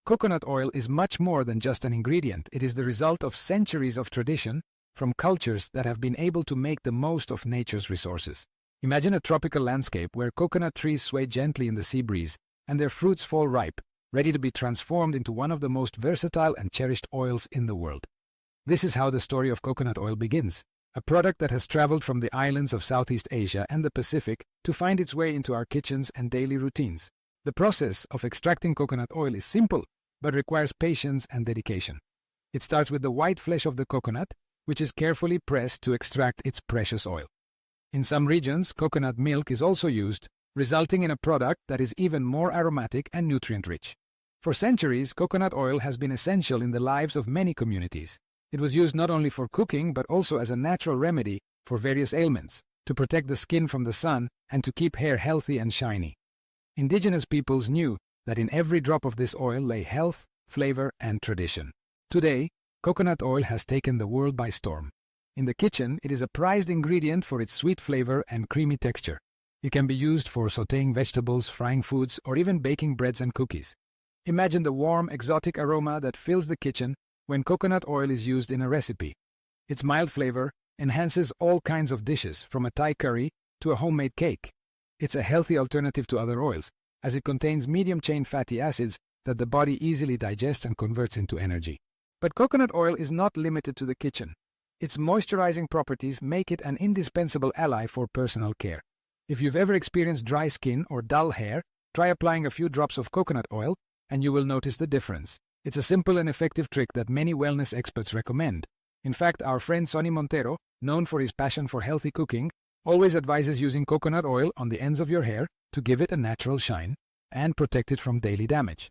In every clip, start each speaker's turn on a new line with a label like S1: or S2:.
S1: Coconut oil is much more than just an ingredient. It is the result of centuries of tradition from cultures that have been able to make the most of nature's resources. Imagine a tropical landscape where coconut trees sway gently in the sea breeze and their fruits fall ripe, ready to be transformed into one of the most versatile and cherished oils in the world. This is how the story of coconut oil begins, a product that has traveled from the islands of Southeast Asia and the Pacific to find its way into our kitchens and daily routines. The process of extracting coconut oil is simple, but requires patience and dedication. It starts with the white flesh of the coconut, which is carefully pressed to extract its precious oil. In some regions, coconut milk is also used, resulting in a product that is even more aromatic and nutrient-rich. For centuries, coconut oil has been essential in the lives of many communities. It was used not only for cooking but also as a natural remedy for various ailments, to protect the skin from the sun and to keep hair healthy and shiny. Indigenous peoples knew that in every drop of this oil lay health, flavor, and tradition. Today, coconut oil has taken the world by storm. In the kitchen, it is a prized ingredient for its sweet flavor and creamy texture. It can be used for sautéing vegetables, frying foods, or even baking breads and cookies. Imagine the warm, exotic aroma that fills the kitchen when coconut oil is used in a recipe. Its mild flavor enhances all kinds of dishes, from a Thai curry to a homemade cake. It's a healthy alternative to other oils, as it contains medium-chain fatty acids that the body easily digests and converts into energy. But coconut oil is not limited to the kitchen. Its moisturizing properties make it an indispensable ally for personal care. If you've ever experienced dry skin or dull hair, try applying a few drops of coconut oil and you will notice the difference. It's a simple and effective trick that many wellness experts recommend. In fact, our friend Sonny Montero, known for his passion for healthy cooking, always advises using coconut oil on the ends of your hair to give it a natural shine and protect it from daily damage.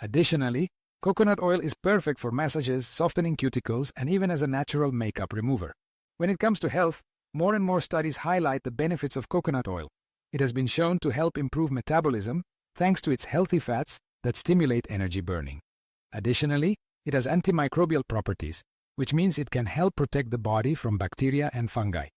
S1: Additionally, coconut oil is perfect for massages, softening cuticles, and even as a natural makeup remover. When it comes to health, more and more studies highlight the benefits of coconut oil. It has been shown to help improve metabolism thanks to its healthy fats that stimulate energy burning. Additionally, it has antimicrobial properties, which means it can help protect the body from bacteria and fungi.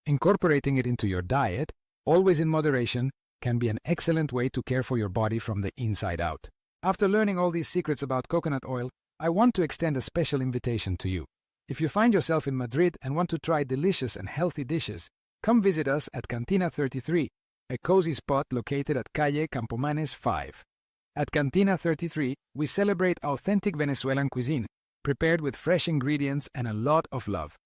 S1: Incorporating it into your diet, always in moderation, can be an excellent way to care for your body from the inside out. After learning all these secrets about coconut oil, I want to extend a special invitation to you. If you find yourself in Madrid and want to try delicious and healthy dishes, come visit us at Cantina 33, a cozy spot located at Calle Campomanes 5. At Cantina 33, we celebrate authentic Venezuelan cuisine, prepared with fresh ingredients and a lot of love.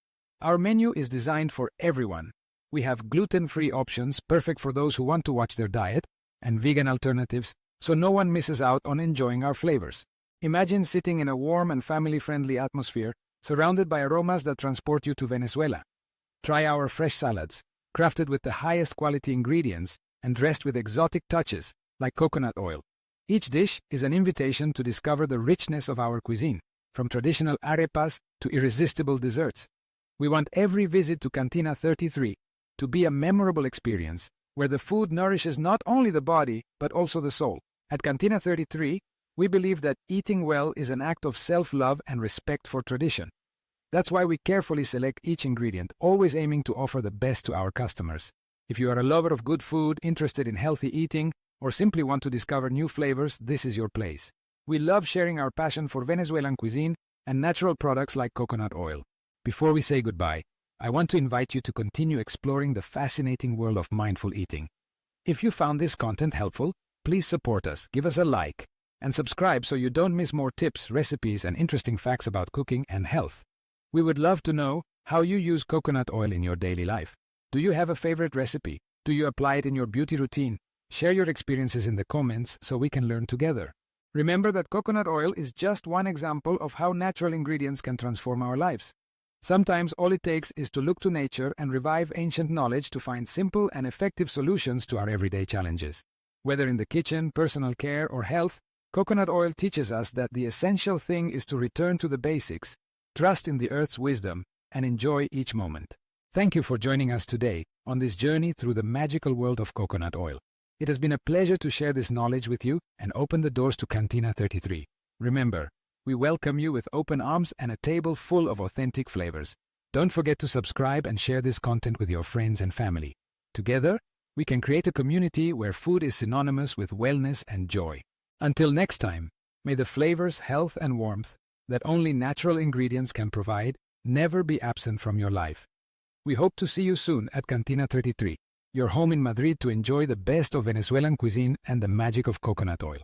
S1: Our menu is designed for everyone. We have gluten-free options perfect for those who want to watch their diet, and vegan alternatives, so no one misses out on enjoying our flavors. Imagine sitting in a warm and family-friendly atmosphere, surrounded by aromas that transport you to Venezuela. Try our fresh salads, crafted with the highest quality ingredients and dressed with exotic touches, like coconut oil. Each dish is an invitation to discover the richness of our cuisine, from traditional arepas to irresistible desserts. We want every visit to Cantina 33 to be a memorable experience, where the food nourishes not only the body, but also the soul. At Cantina 33, we believe that eating well is an act of self-love and respect for tradition. That's why we carefully select each ingredient, always aiming to offer the best to our customers. If you are a lover of good food, interested in healthy eating, or simply want to discover new flavors, this is your place. We love sharing our passion for Venezuelan cuisine and natural products like coconut oil. Before we say goodbye, I want to invite you to continue exploring the fascinating world of mindful eating. If you found this content helpful, please support us, give us a like, and subscribe so you don't miss more tips, recipes, and interesting facts about cooking and health. We would love to know how you use coconut oil in your daily life. Do you have a favorite recipe? Do you apply it in your beauty routine? Share your experiences in the comments so we can learn together. Remember that coconut oil is just one example of how natural ingredients can transform our lives. Sometimes all it takes is to look to nature and revive ancient knowledge to find simple and effective solutions to our everyday challenges. Whether in the kitchen, personal care, or health, coconut oil teaches us that the essential thing is to return to the basics, trust in the earth's wisdom, and enjoy each moment. Thank you for joining us today on this journey through the magical world of coconut oil. It has been a pleasure to share this knowledge with you and open the doors to Cantina 33. Remember, we welcome you with open arms and a table full of authentic flavors. Don't forget to subscribe and share this content with your friends and family. Together, we can create a community where food is synonymous with wellness and joy. Until next time, May the flavors, health, and warmth that only natural ingredients can provide never be absent from your life. We hope to see you soon at Cantina 33, your home in Madrid to enjoy the best of Venezuelan cuisine and the magic of coconut oil.